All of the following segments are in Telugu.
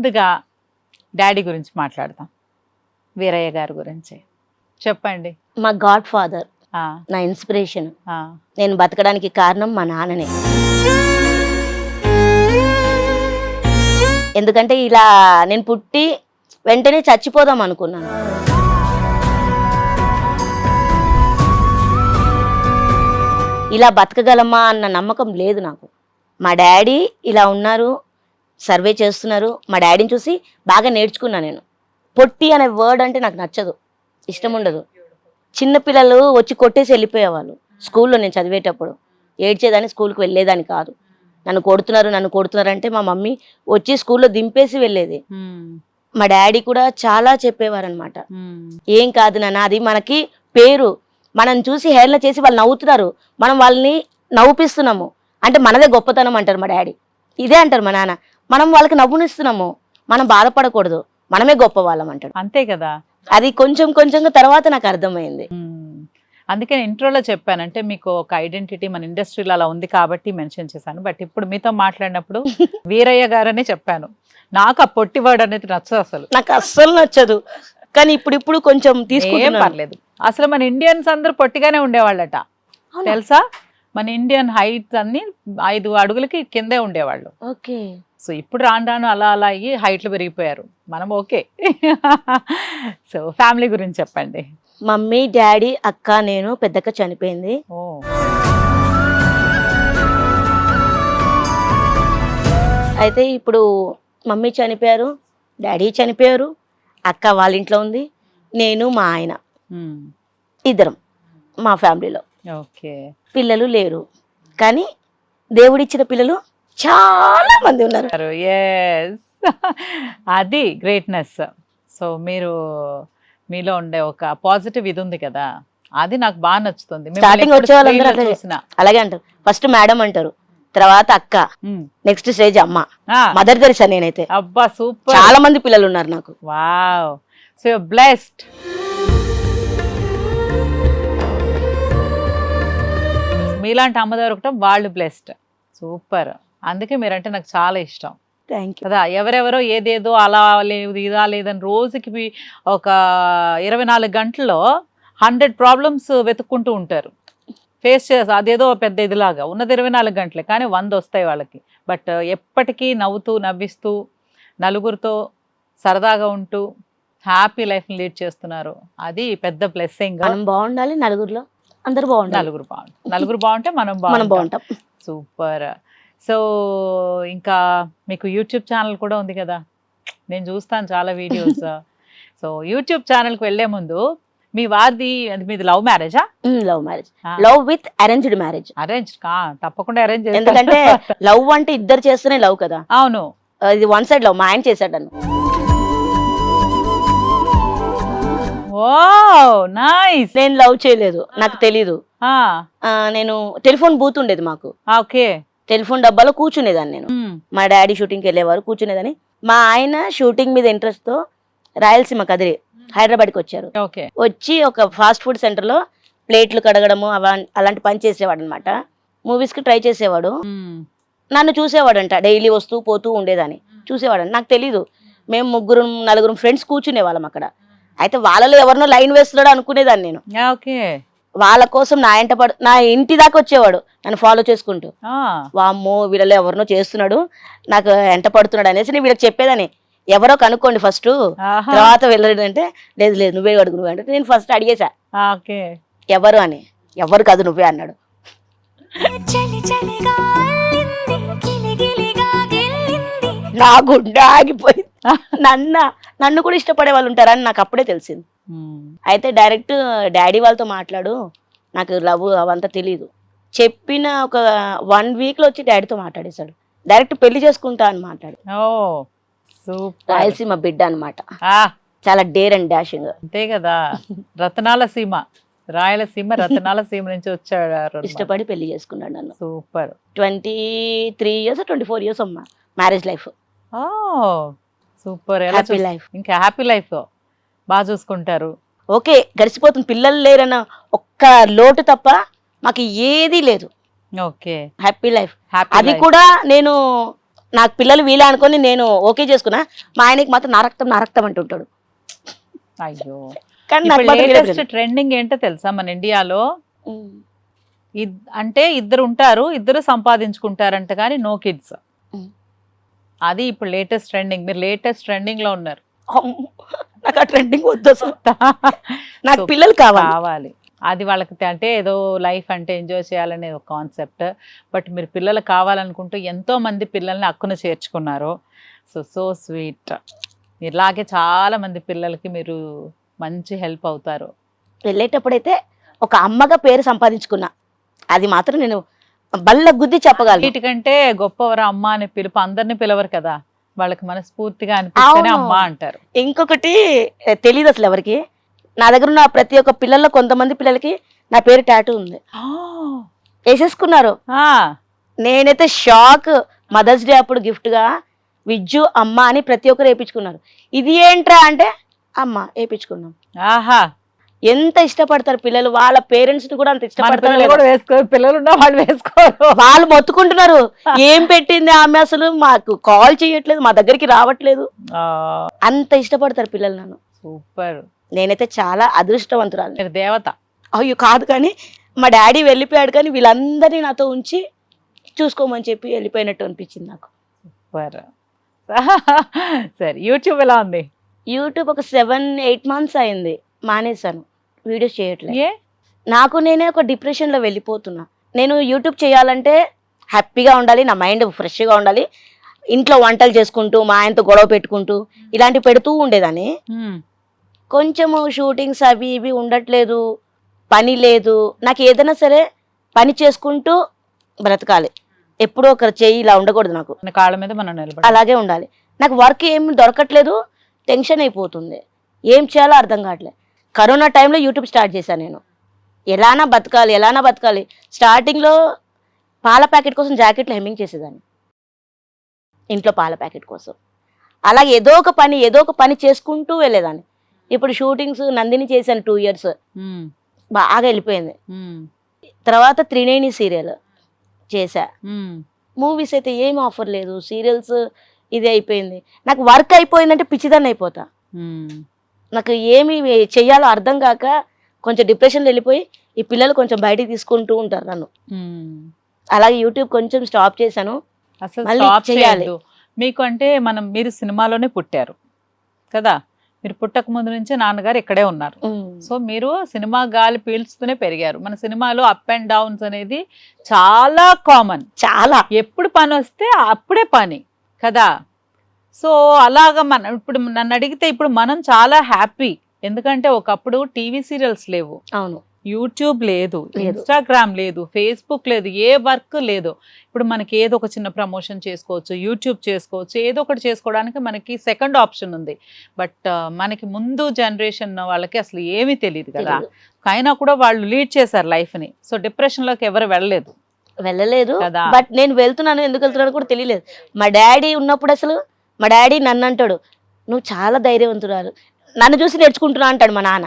ముందుగా డాడీ గురించి మాట్లాడదాం. వీరయ్య గారి గురించి చెప్పండి. మా గాడ్ ఫాదర్, ఆ, నా ఇన్స్పిరేషన్. ఆ, నేను బతకడానికి కారణం మా నాన్ననే. ఎందుకంటే ఇలా నేను పుట్టి వెంటనే చచ్చిపోదాం అనుకున్నాను. ఇలా బతకగలమా అన్న నమ్మకం లేదు నాకు. మా డాడీ ఇలా ఉన్నారు, సర్వే చేస్తున్నారు. మా డాడీని చూసి బాగా నేర్చుకున్నాను నేను. పొట్టి అనే వర్డ్ అంటే నాకు నచ్చదు, ఇష్టం ఉండదు. చిన్నపిల్లలు వచ్చి కొట్టేసి వెళ్ళిపోయేవాళ్ళు స్కూల్లో నేను చదివేటప్పుడు. ఏడ్చేదాన్ని, స్కూల్కి వెళ్ళేదాన్ని కాదు. నన్ను కొడుతున్నారు అంటే మా మమ్మీ వచ్చి స్కూల్లో దింపేసి వెళ్ళేది. మా డాడీ కూడా చాలా చెప్పేవారు అనమాట. ఏం కాదు నాన్న, అది మనకి పేరు. మనం చూసి హేళన చేసి వాళ్ళు నవ్వుతున్నారు, మనం వాళ్ళని నవ్వుపిస్తున్నాము అంటే మనదే గొప్పతనం అంటారు మా డాడీ. ఇదే అంటారు మా నాన్న, మనం వాళ్ళకి నవ్వునిస్తున్నాము, మనం బాధపడకూడదు, మనమే గొప్ప వాళ్ళం అంటాడు. అంతే కదా. అది కొంచెంగా తర్వాత నాకు అర్థమైంది. అందుకే నేను ఇంట్రోలో చెప్పానంటే మీకు ఒక ఐడెంటిటీ మన ఇండస్ట్రీలో అలా ఉంది కాబట్టి మెన్షన్ చేశాను. బట్ ఇప్పుడు మీతో మాట్లాడినప్పుడు వీరయ్య గారనే చెప్పాను. నాకు ఆ పొట్టి వర్డ్ అనేది నచ్చదు అసలు, నాకు అస్సలు నచ్చదు. కానీ ఇప్పుడు కొంచెం తీసుకుంటే పర్లేదు. అసలు మన ఇండియన్స్ అందరూ పొట్టిగానే ఉండేవాళ్ళట తెలుసా. మన ఇండియన్ హైట్ అన్ని 5 అడుగులకి కిందే ఉండేవాళ్ళు. ఓకే. సో ఇప్పుడు రాను అలా అయ్యి హైట్లు పెరిగిపోయారు. మనం ఓకే. సో ఫ్యామిలీ గురించి చెప్పండి. మమ్మీ, డాడీ, అక్క, నేను. పెద్దక్క చనిపోయింది. ఓ, అయితే ఇప్పుడు మమ్మీ చనిపోయారు, డాడీ చనిపోయారు, అక్క వాళ్ళ ఇంట్లో ఉంది, నేను మా ఆయన ఇద్దరం మా ఫ్యామిలీలో. ఓకే. పిల్లలు లేరు, కానీ దేవుడిచ్చిన పిల్లలు చాలా మంది ఉన్నారు. ఎస్, అది గ్రేట్నెస్. సో మీలో ఉండే ఒక పాజిటివ్ ఇది ఉంది కదా, అది నాకు బాగా నచ్చుతుంది. స్టార్టింగ్ వచ్చే వాళ్ళందరూ అలాగే అంటారు. ఫస్ట్ మేడం అంటారు, తర్వాత అక్క, నెక్స్ట్ స్టేజ్ అమ్మ, మదర్ తెరిసా. నేనైతే అబ్బా సూపర్, చాలా మంది పిల్లలు ఉన్నారు నాకు. Wow, so you are blessed. మీలాంటి అమ్మ దొరకటం వాళ్ళు బ్లెస్డ్. సూపర్. అందుకే మీరంటే నాకు చాలా ఇష్టం. Thank you. కదా, ఎవరెవరో ఏదేదో అలా లేదు ఇదా లేదని రోజుకి ఒక 24 గంటల్లో 100 ప్రాబ్లమ్స్ వెతుక్కుంటూ ఉంటారు, ఫేస్ చేసి. అదేదో పెద్ద ఇదిలాగా ఉన్నది 24 గంటలే, కానీ 100 వస్తాయి వాళ్ళకి. బట్ ఎప్పటికీ నవ్వుతూ నవ్విస్తూ నలుగురితో సరదాగా ఉంటూ హ్యాపీ లైఫ్ని లీడ్ చేస్తున్నారు. అది పెద్ద బ్లెస్సింగ్. మనం బాగుండాలి, నలుగురిలో అందరూ బాగుండాలి. నలుగురు బాగుంటే మనం బాగుంటాం. సూపర్. సో ఇంకా మీకు యూట్యూబ్ ఛానల్ కూడా ఉంది కదా, నేను చూస్తాను చాలా వీడియోస్. సో యూట్యూబ్ ఛానల్కి వెళ్లే ముందు మీ వారిది మీది లవ్ మ్యారేజా? Love marriage, love with arranged marriage. Arrange తప్పకుండా అరేంజ్, ఎందుకంటే లవ్ అంటే ఇద్దరు చేస్తేనే లవ్ కదా. అవును, ఇది వన్ సైడ్ లవ్. మా ఆయన చేశాడు నన్ను. Wow, nice. నేను లవ్ చేయలేదు, నాకు తెలీదు. నేను టెలిఫోన్ బూత్ ఉండేది మాకు. ఓకే. టెలిఫోన్ డబ్బాలో కూర్చునేదాన్ని నేను. మా డాడీ షూటింగ్కి వెళ్ళేవారు, కూర్చునేదాన్ని. మా ఆయన షూటింగ్ మీద ఇంట్రెస్ట్ తో రాయలసీమ కదిరి హైదరాబాద్కి వచ్చారు. వచ్చి ఒక ఫాస్ట్ ఫుడ్ సెంటర్ లో ప్లేట్లు కడగడము అలాంటి పని చేసేవాడు అనమాట. మూవీస్ కి ట్రై చేసేవాడు. నన్ను చూసేవాడంట, డైలీ వస్తూ పోతూ ఉండేదాన్ని చూసేవాడు. నాకు తెలీదు. మేము 3-4 ఫ్రెండ్స్ కూర్చునే వాళ్ళం అక్కడ. అయితే వాళ్ళలో ఎవరినో లైన్ వేస్తున్నాడు అనుకునేదాన్ని నేను. వాళ్ళ కోసం నా ఇంటి దాకా వచ్చేవాడు నన్ను ఫాలో చేసుకుంటూ. వామ్మో వీళ్ళలో ఎవరినో చేస్తున్నాడు, నాకు ఎంట పడుతున్నాడు అనేసి నేను వీళ్ళకి చెప్పేదాన్ని. ఎవరో కనుక్కోండి ఫస్ట్, తర్వాత వెళ్ళడు అంటే లేదు నువ్వే అడుగు నువ్వే అంటే నేను ఫస్ట్ అడిగేశా ఎవరు అని. ఎవరు కాదు నువ్వే అన్నాడు. నా గుండె ఆగిపోయింది. నన్ను కూడా ఇష్టపడే వాళ్ళు ఉంటారని నాకు అప్పుడే తెలిసింది. అయితే డైరెక్ట్ డాడీ వాళ్ళతో మాట్లాడు, నాకు లవ్ అవంతా తెలీదు. చెప్పిన ఒక 1 వీక్ లో వచ్చి డాడీతో మాట్లాడేశాడు. డైరెక్ట్ పెళ్లి చేసుకుంటా అని మాట్లాడు. రాయలసీమ బిడ్డ అనమాట, చాలా డేర్ అండ్ డాషింగ్. అంతే కదా, రతనాల సీమ, రాయలసీమ రతనాల సీమ నుంచి వచ్చాడు. ఇష్టపడి పెళ్లి చేసుకున్నాడు నన్ను. సూపర్. 23 years 24 years అమ్మా marriage life. Super. Happy life. ఇంకా హ్యాపీ లైఫ్ బాగా చూసుకుంటారు. ఓకే, గడిచిపోతుంది. పిల్లలు లేరన్న ఒక్క లోటు తప్ప మాకు ఏది లేదు. Okay, happy life. అది కూడా నేను నాకు పిల్లలు వీలే అనుకొని నేను ఓకే చేసుకున్నా, మా ఆయనకి మాత్రం నా రక్తం అంటుంటాడు. అయ్యో, కానీ నాకు మాత్రం వీలే లేటెస్ట్ ట్రెండింగ్ ఏంటో తెలుసా మన ఇండియాలో? అంటే ఇద్దరు ఉంటారు, ఇద్దరు సంపాదించుకుంటారంట కానీ నో కిడ్స్. అది ఇప్పుడు లేటెస్ట్ ట్రెండింగ్. మీరు లేటెస్ట్ ట్రెండింగ్ లో ఉన్నారు. నాకు ఆ ట్రెండింగ్ వద్దు అసలు. నాకు పిల్లలు కావాలి. అది వాళ్ళకి అంటే ఏదో లైఫ్ అంటే ఎంజాయ్ చేయాలనే ఒక కాన్సెప్ట్. బట్ మీరు పిల్లలు కావాలనుకుంటూ ఎంతో మంది పిల్లల్ని అక్కున చేర్చుకున్నారు. So sweet. ఇలాగే చాలా మంది పిల్లలకి మీరు మంచి హెల్ప్ అవుతారు. వెళ్ళేటప్పుడైతే ఒక అమ్మగా పేరు సంపాదించుకున్నా, అది మాత్రం నేను బల్ల గుద్ది చెప్పగలను. వీటికంటే గొప్పవరా అమ్మ అనే పిలుపు అందరిని పిలవరు కదా, వాళ్ళకి మనస్ఫూర్తిగా అనిపిస్తేనే అమ్మ అంటారు. ఇంకొకటి తెలియదు అసలు ఎవరికి, నా దగ్గర ఉన్న ప్రతి ఒక్క పిల్లల్లో కొంతమంది పిల్లలకి నా పేరు టాటూ ఉంది, వేసేసుకున్నారు. నేనైతే షాక్. మదర్స్ డే అప్పుడు గిఫ్ట్ గా విజ్జు అమ్మ అని ప్రతి ఒక్కరు వేయించుకున్నారు. ఇది ఏంట్రా అంటే అమ్మ వేయించుకున్నాం. ఆహా, ఎంత ఇష్టపడతారు పిల్లలు, వాళ్ళ పేరెంట్స్ ని కూడా అంత ఇష్టపడతారు. పిల్లలు ఉన్న వాళ్ళు వేసుకోరు, వాళ్ళు మొత్తుకుంటున్నారు ఏం పెట్టింది ఆమె, అసలు మాకు కాల్ చేయట్లేదు, మా దగ్గరికి రావట్లేదు, అంత ఇష్టపడతారు పిల్లలు నన్ను. సూపర్. నేనైతే చాలా అదృష్టవంతురాలు. మీరు దేవత. అయ్యో కాదు, కానీ మా డాడీ వెళ్ళిపోయాడు, కానీ వీళ్ళందరినీ నాతో ఉంచి చూసుకోమని చెప్పి వెళ్ళిపోయినట్టు అనిపించింది నాకు. సూపర్. సరే, యూట్యూబ్ ఎలా ఉంది? యూట్యూబ్ ఒక 7-8 months అయింది మానేశాను, వీడియోస్ చేయట్లేదు. ఏ? నాకు నేనే ఒక డిప్రెషన్లో వెళ్ళిపోతున్నా. నేను యూట్యూబ్ చేయాలంటే హ్యాపీగా ఉండాలి, నా మైండ్ ఫ్రెష్గా ఉండాలి, ఇంట్లో వంటలు చేసుకుంటూ మా ఆయనతో గొడవ పెట్టుకుంటూ ఇలాంటివి పెడుతూ ఉండేదాన్ని. కొంచెము షూటింగ్స్ అవి ఇవి ఉండట్లేదు, పని లేదు. నాకు ఏదైనా సరే పని చేసుకుంటూ బ్రతకాలి, ఎప్పుడో ఒకరు చేయి ఇలా ఉండకూడదు, నాకు కాళ్ళ మీద మనం నిలబడాలి, అలాగే ఉండాలి. నాకు వర్క్ ఏం దొరకట్లేదు, టెన్షన్ అయిపోతుంది, ఏం చేయాలో అర్థం కావట్లేదు. కరోనా టైంలో యూట్యూబ్ స్టార్ట్ చేశాను నేను, ఎలానా బతకాలి. స్టార్టింగ్లో పాల ప్యాకెట్ కోసం జాకెట్లు హెమ్మింగ్ చేసేదాన్ని, ఇంట్లో పాల ప్యాకెట్ కోసం. అలాగే ఏదో ఒక పని చేసుకుంటూ వెళ్ళేదాన్ని. ఇప్పుడు షూటింగ్స్ నందిని చేశాను 2 years, బాగా వెళ్ళిపోయింది. తర్వాత 390 సీరియల్ చేశా. మూవీస్ అయితే ఏం ఆఫర్ లేదు, సీరియల్స్ ఇది అయిపోయింది. నాకు వర్క్ అయిపోయిందంటే పిచ్చిదాన్ని అయిపోతా. నాకు ఏమి చెయ్యాలో అర్థం కాక కొంచెం డిప్రెషన్లో వెళ్ళిపోయి ఈ పిల్లలు కొంచెం బయటికి తీసుకుంటూ ఉంటారు నన్ను. అలాగే యూట్యూబ్ కొంచెం స్టాప్ చేశాను. అసలు స్టాప్ చేయొద్దు. మీకు అంటే మీరు సినిమాలోనే పుట్టారు కదా, మీరు పుట్టక ముందు నుంచి నాన్నగారు ఇక్కడే ఉన్నారు. సో మీరు సినిమా గాలి పీల్చుతూనే పెరిగారు. మన సినిమాలో అప్ అండ్ డౌన్స్ అనేది చాలా కామన్, చాలా. ఎప్పుడు పని వస్తే అప్పుడే పని కదా. సో అలాగా ఇప్పుడు నన్ను అడిగితే ఇప్పుడు మనం చాలా హ్యాపీ. ఎందుకంటే ఒకప్పుడు టీవీ సీరియల్స్ లేవు, అవును, యూట్యూబ్ లేదు, ఇన్స్టాగ్రామ్ లేదు, ఫేస్బుక్ లేదు, ఏ వర్క్ లేదు. ఇప్పుడు మనకి ఏదో ఒక చిన్న ప్రమోషన్ చేసుకోవచ్చు, యూట్యూబ్ చేసుకోవచ్చు, ఏదో ఒకటి చేసుకోవడానికి మనకి సెకండ్ ఆప్షన్ ఉంది. బట్ మనకి ముందు జనరేషన్ వాళ్ళకి అసలు ఏమీ తెలియదు కదా, అయినా కూడా వాళ్ళు లీడ్ చేశారు లైఫ్ని. సో డిప్రెషన్లోకి ఎవరు వెళ్ళలేదు కదా. బట్ నేను వెళ్తున్నాను, ఎందుకు వెళ్తున్నాను కూడా తెలియలేదు. మా డాడీ ఉన్నప్పుడు అసలు మా డాడీ నన్ను అంటాడు, నువ్వు చాలా ధైర్యవంతురాలు, నన్ను చూసి నేర్చుకుంటున్నా అంటాడు మా నాన్న.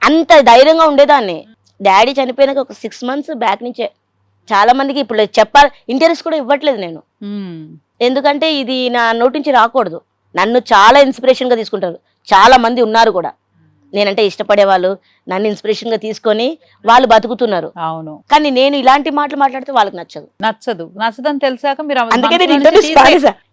అంత ధైర్యంగా ఉండేదాన్ని. డాడీ చనిపోయినాక ఒక 6 months బ్యాక్ నుంచే చాలా మందికి ఇప్పుడు చెప్పాలి ఇంటర్వ్యూస్ కూడా ఇవ్వట్లేదు నేను, ఎందుకంటే ఇది నా నోటి నుంచి రాకూడదు. నన్ను చాలా ఇన్స్పిరేషన్ గా తీసుకుంటారు, చాలా మంది ఉన్నారు కూడా నేనంటే ఇష్టపడే వాళ్ళు, నన్ను ఇన్స్పిరేషన్ గా తీసుకొని వాళ్ళు బతుకుతున్నారు. అవును, కానీ నేను ఇలాంటి మాటలు మాట్లాడితే వాళ్ళకి నచ్చదని తెలిసాక మీరు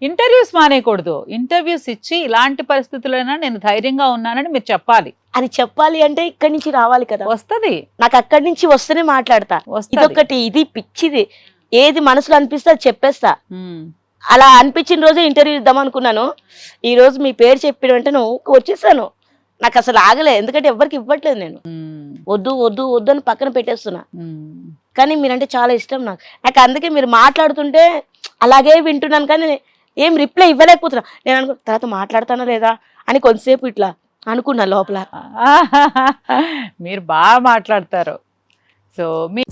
ఇంటర్వ్యూస్ మానేయకూడదు. ఇంటర్వ్యూస్ ఇచ్చి ఇలాంటి పరిస్థితులైనా నేను ధైర్యంగా ఉన్నానని మీరు చెప్పాలి. అది చెప్పాలి అంటే ఇక్కడి నుంచి రావాలి కదా, వస్తది. నాకు అక్కడి నుంచి వస్తేనే మాట్లాడతా. ఇదొకటి, ఇది పిచ్చిది, ఏది మనసులో అనిపిస్తే అది చెప్పేస్తా. అలా అనిపించిన రోజే ఇంటర్వ్యూ ఇద్దాం అనుకున్నాను. ఈ రోజు మీ పేరు చెప్పిన వెంటనే వచ్చేసాను. నాకు అసలు ఆగలే, ఎందుకంటే ఎవరికి ఇవ్వట్లేదు నేను. వద్దు అని పక్కన పెట్టేస్తున్నా. కానీ మీరంటే చాలా ఇష్టం నాకు అందుకే మీరు మాట్లాడుతుంటే అలాగే వింటున్నాను, కానీ ఏం రిప్లై ఇవ్వలేకపోతున్నా. నేను అనుకున్నా తర్వాత మాట్లాడతానా లేదా అని కొంతసేపు ఇట్లా అనుకున్నా లోపల. మీరు బాగా మాట్లాడతారు. సో మీ